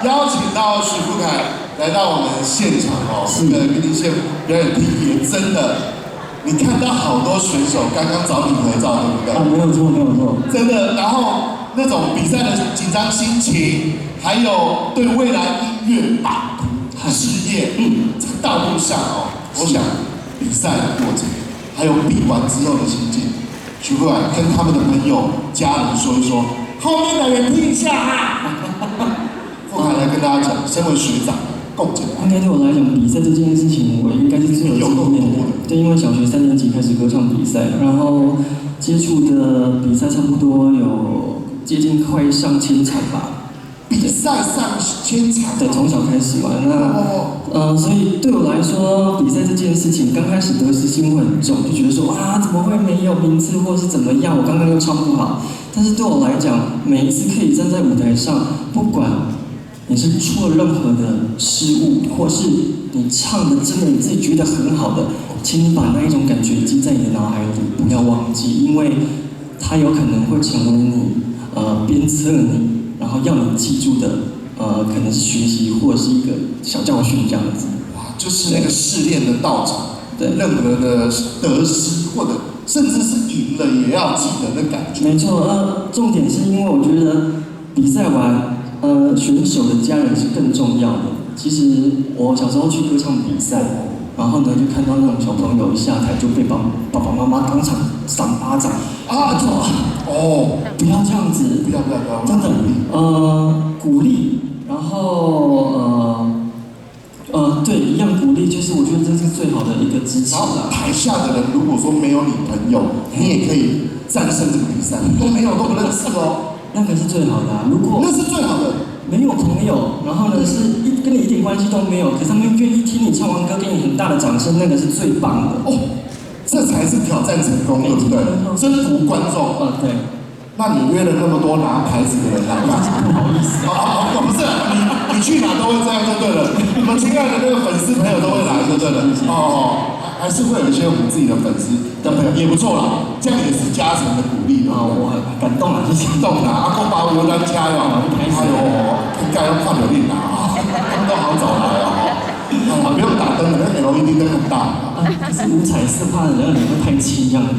邀请到许富凯来到我们现场哦，这个跟你先表演第一也真的，你看到好多选手刚刚找你合照，对不对？啊，没有错，没有错。真的，然后那种比赛的紧张心情，还有对未来音乐事业，这个道路上哦，我想比赛的过程，还有比完之后的心境，许富凯跟他们的朋友、家人说一说，后面的人听一下啊。富凯来跟大家讲，身为学长，共进来。应该对我来讲，比赛这件事情，我应该是最有经验的。对，因为小学3年级开始歌唱比赛，然后接触的比赛差不多有接近快上千场吧。比赛上千场。对，从小开始玩。那所以对我来说，比赛这件事情刚开始得失心会很重，就觉得说哇，怎么会没有名次，或是怎么样，我刚刚又唱不好。但是对我来讲，每一次可以站在舞台上，不管你是出了任何的失误，或是你唱的真的你自己觉得很好的，请你把那一种感觉记在你的脑海里，不要忘记，因为它有可能会成为你鞭策你，然后要你记住的可能是学习或者是一个小教训这样子。哇，就是那个试炼的道场，对，任何的得失或者甚至是赢了也要记得那感觉。没错，重点是因为我觉得比赛完。选手的家人是更重要的。其实我小时候去歌唱比赛，然后呢就看到那种小朋友一下台就被爸爸妈妈当场赏巴掌啊！不要这样子，不要，真的，鼓励，然后对，一样鼓励，就是我觉得这是最好的一个支持啦。台下的人如果说没有你朋友，你也可以战胜这个比赛，都没有都不认识哦。那个是最好的啊！如果那是最好的，没有朋友，然后呢跟你一点关系都没有，可是他们愿意听你唱完歌，给你很大的掌声，那个是最棒的哦。这才是挑战成功，对不对？征服观众。对。那你约了那么多拿牌子的人来干嘛？不好意思。不是，你去哪都会这样就对了。我们亲爱的那个粉丝朋友都会来就对了。还是会有一些我们自己的粉丝的朋友也不错啦，这样也是加成的鼓励的。我很感动啊，就心动啦！阿公把我咱加油，哎呦，应该要看到你啦，他们都好早来不用打灯了，那 LED 灯很大。可是五彩色怕人脸会太轻这样子。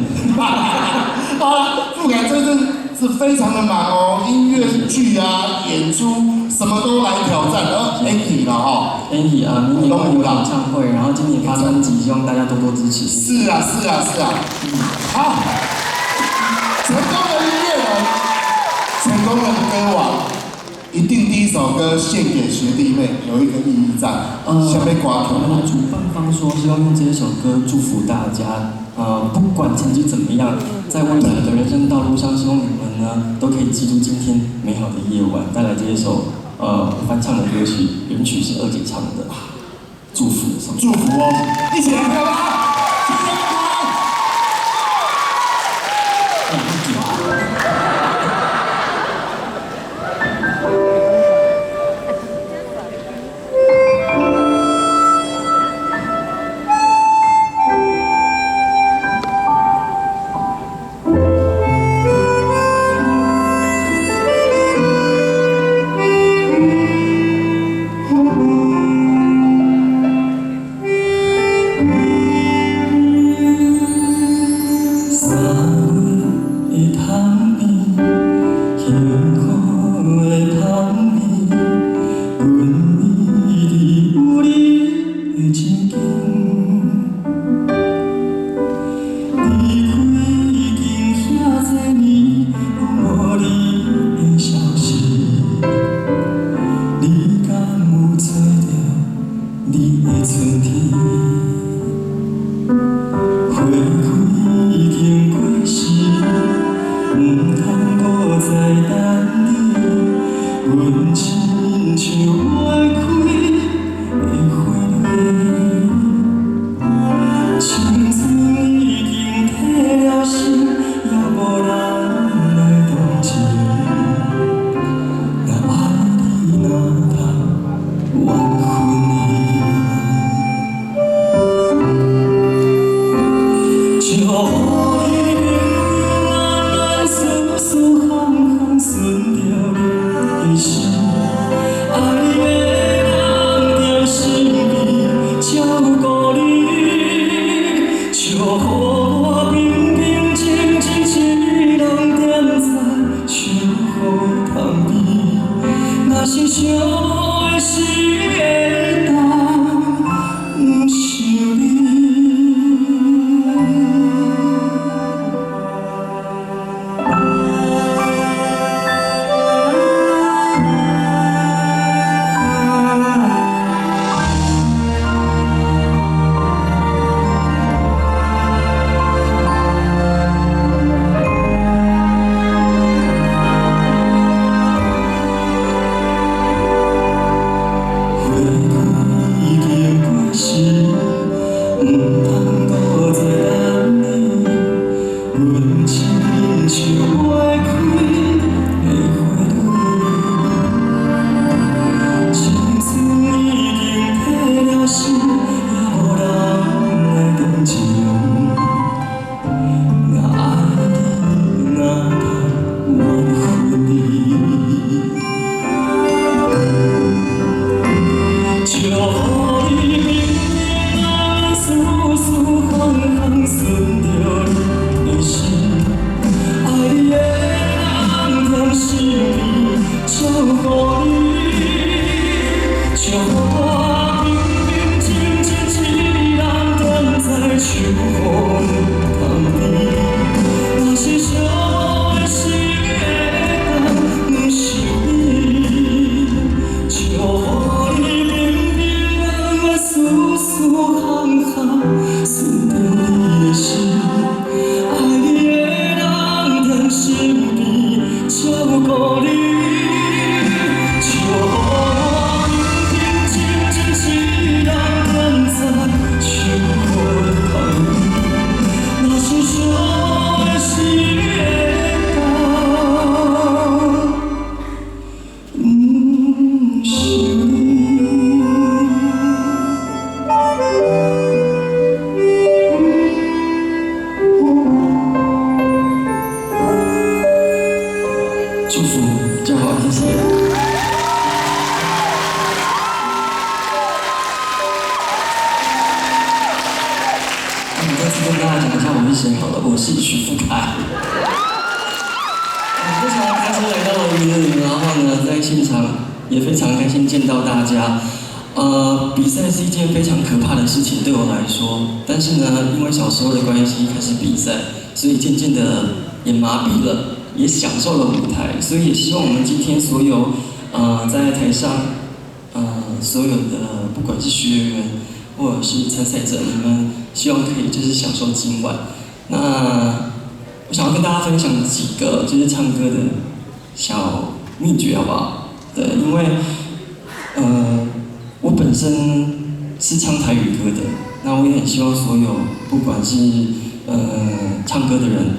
富凯真的是非常的忙哦，音乐剧啊、演出什么都来挑战。Andy 了哈，Andy 明年会有演唱会，然后今年发专辑，希望大家多多支持。是啊。好，成功的音乐人，成功的歌王，一定第一首歌献给学弟妹，有一个意义在。下面挂头。我们的主办方说，希望用这一首歌祝福大家。不管成绩怎么样，在未来的人生道路上，希望你们呢都可以记住今天美好的夜晚。带来这一首翻唱的歌曲，原曲是2姐唱的，祝福哦，一起来跳吧！再次跟大家讲一下我是谁好了，我是许富凯。非常开心来到了娱乐营，然后呢，在现场也非常开心见到大家。比赛是一件非常可怕的事情，对我来说。但是呢，因为小时候的关系开始比赛，所以渐渐的也麻痹了，也享受了舞台。所以也希望我们今天所有在台上所有的不管是学员或者是参赛者，你们希望可以就是享受今晚。那我想要跟大家分享几个就是唱歌的小秘诀，好不好？对，因为我本身是唱台语歌的，那我也很希望所有不管是唱歌的人，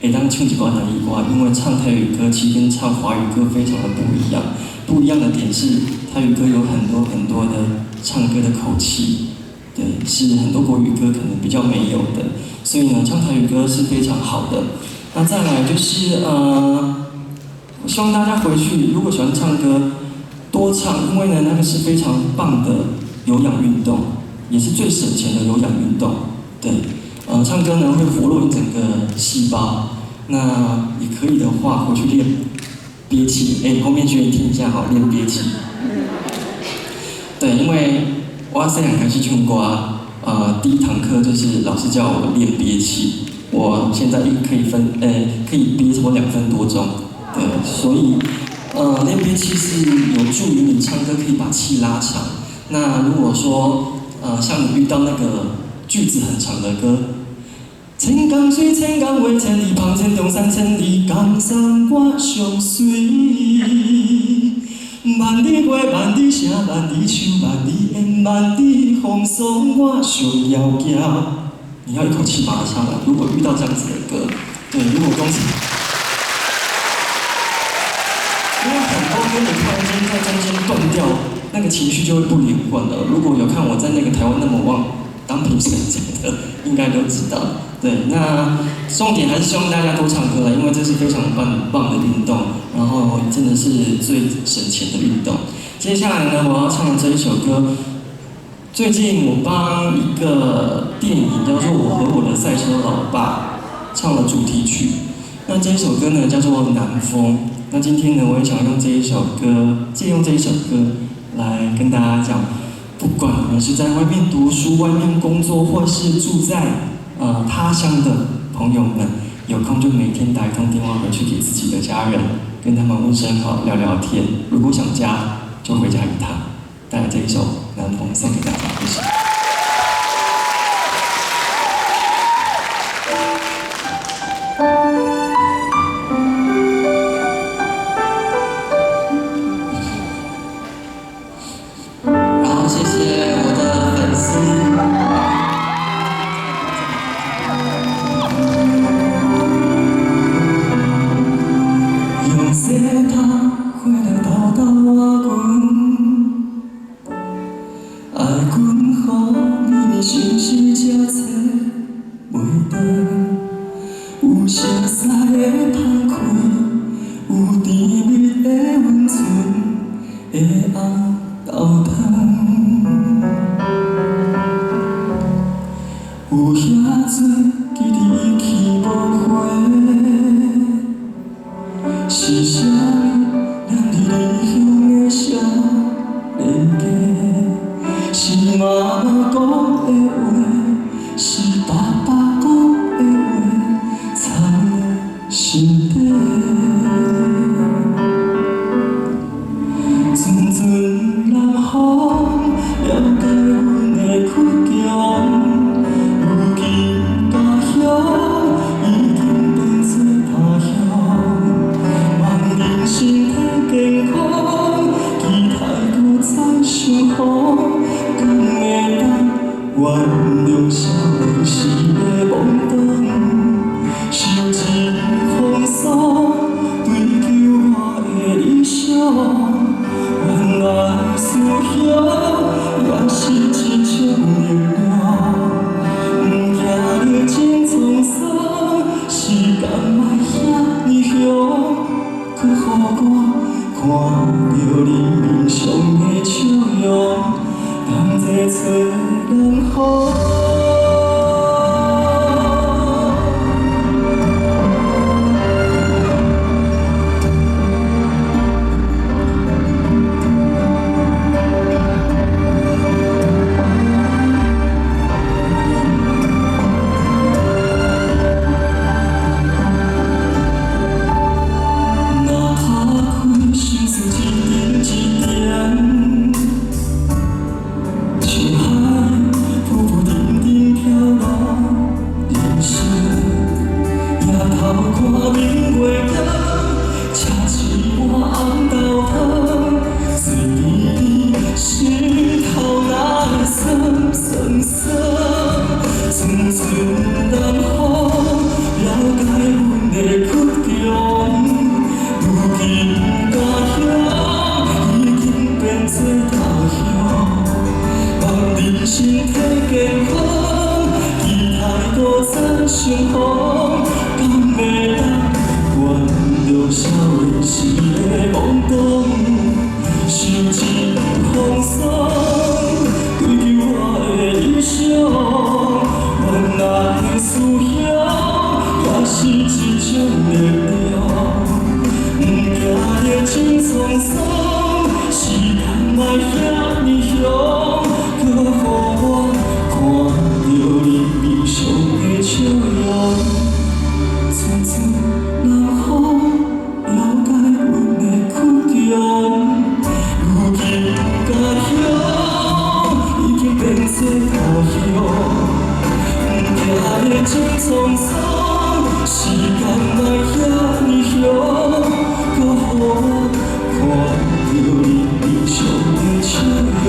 也当唱一挂台语歌，因为唱台语歌其实跟唱华语歌非常的不一样。不一样的点是，台语歌有很多很多的唱歌的口气，对，是很多国语歌可能比较没有的。所以呢，唱台语歌是非常好的。那再来就是我希望大家回去如果喜欢唱歌，多唱，因为呢那个是非常棒的有氧运动，也是最省钱的有氧运动。对，唱歌呢会活络一整个细胞。那也可以的话，回去练憋气。后面学员听一下好，练憋气。对，因为我这两开始唱歌。第一堂课就是老师叫我练憋气，我现在可以憋差不多2分多钟，对，所以练憋气是有助于你唱歌可以把气拉长。那如果说像你遇到那个句子很长的歌，千江水千江话千里旁，千中山千里江山我上水。万里花，万里声，万里树，万里烟，万里风霜，我上遥遥。你要一口气把它唱完。如果遇到这样子的歌，对，如果公司，因为很多歌你突然间在中间断掉，那个情绪就会不连贯了。如果有看我在那个台湾那么旺当评审的，应该都知道。对，那重点还是希望大家多唱歌了，因为这是非常棒的运动，然后真的是最省钱的运动。接下来呢，我要唱的这一首歌，最近我帮一个电影叫做《我和我的赛车老爸》唱了主题曲。那这一首歌呢叫做《南风》。那今天呢，我也想用这一首歌，借用这一首歌来跟大家讲，不管我们是在外面读书、外面工作，或是住在他乡的朋友们，有空就每天打一通电话回去给自己的家人，跟他们问声好，聊聊天。如果想家，就回家一趟。带来这一首《南风》送给大家，谢谢。然后谢谢我的粉丝。有熟悉的窗开，有甜蜜的温存的红豆汤，有遐多记忆去无回，是啥让你离乡的少年家，是妈妈讲的话，是爸爸讲的话。心底，阵阵南风了解阮的倔强，如今家乡已经变做他乡。望人身体健康，期待搁再相逢，敢会当原谅少年时的懵懂？受尽风霜，追求我的理想，原来思乡也是一种力量。不惊历经沧桑，时间莫遐尼长，搁予我看着你面上的笑容，同齐吹南风。想风，敢袂当原谅少年时的懵懂，受一风霜，追求我的理想，原来思乡也是一种力量，不惊着情沧桑，时间莫遐尼长，搁予我看着你悲伤的笑容。阵阵冷风了解阮的苦衷，如今家乡已经变做他乡，不惊的情沧桑，时间莫遐尼长，搁予我看着你悲伤的笑容。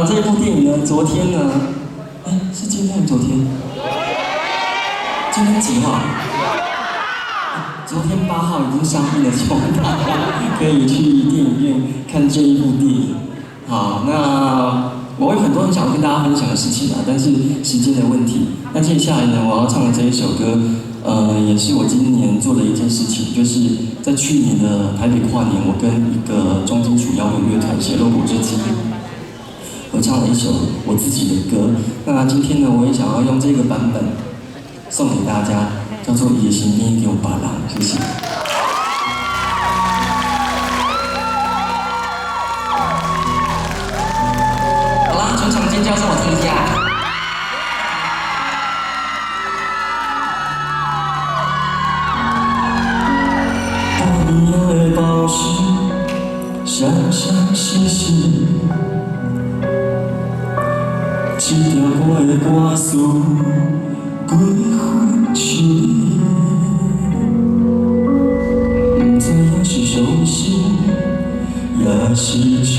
这部电影呢，昨天呢，是今天还是昨天？今天几号？昨天8号已经上映了，希望大家可以去电影院看这一部电影。好，那我有很多很想跟大家分享的事情啊，但是时间的问题。那接下来呢，我要唱的这一首歌，也是我今年做的一件事情，就是在去年的台北跨年，我跟一个重金属摇滚乐团血肉果汁机合唱了一首我自己的歌。那今天呢，我也想要用这个版本送给大家，叫做《野行边给我巴郎》，谢谢。好啦，全场尖叫让我听一下。半夜的报时，闪闪烁烁。一条我的歌词，几分像你，不知影是伤心，也是酒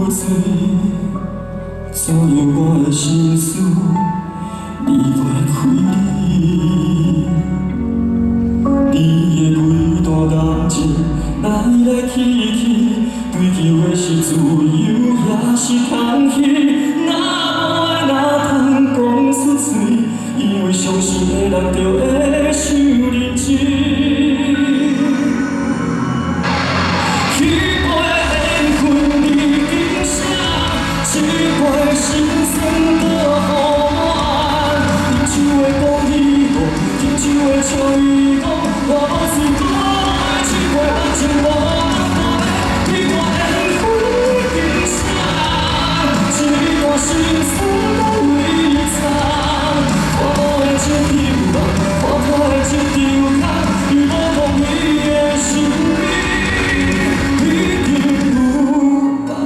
醉。怎样我的心事离袂开你？你的每段感情来来去去，追求的是自由，也是空虚。因为相信的人就会受认真，虚伪的缘分你今生，一杯心酸搁予我。饮酒的讲希望，饮酒的笑语讲，我无是讲的一杯红情无能的，一段缘分今生，一段心酸拢为你藏。一张梦，看破的一张空，如无讲你的心里，已经有别人。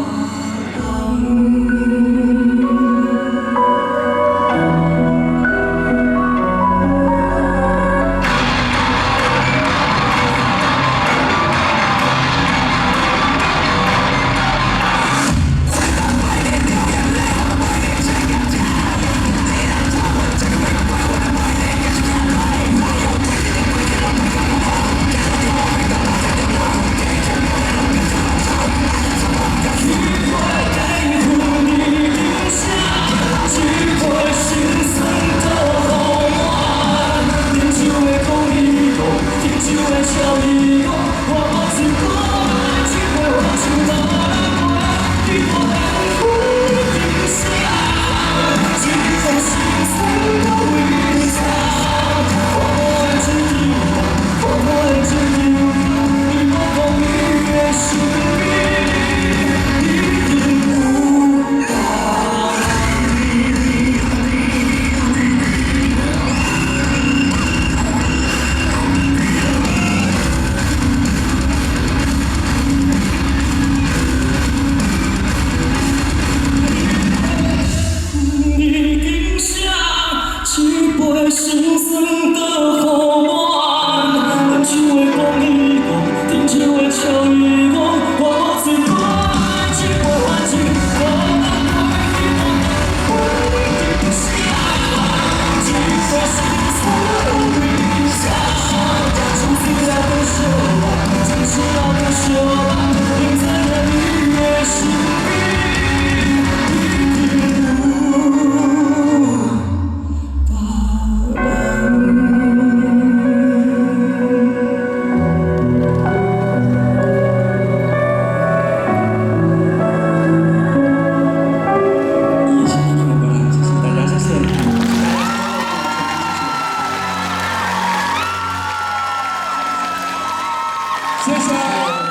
谢谢。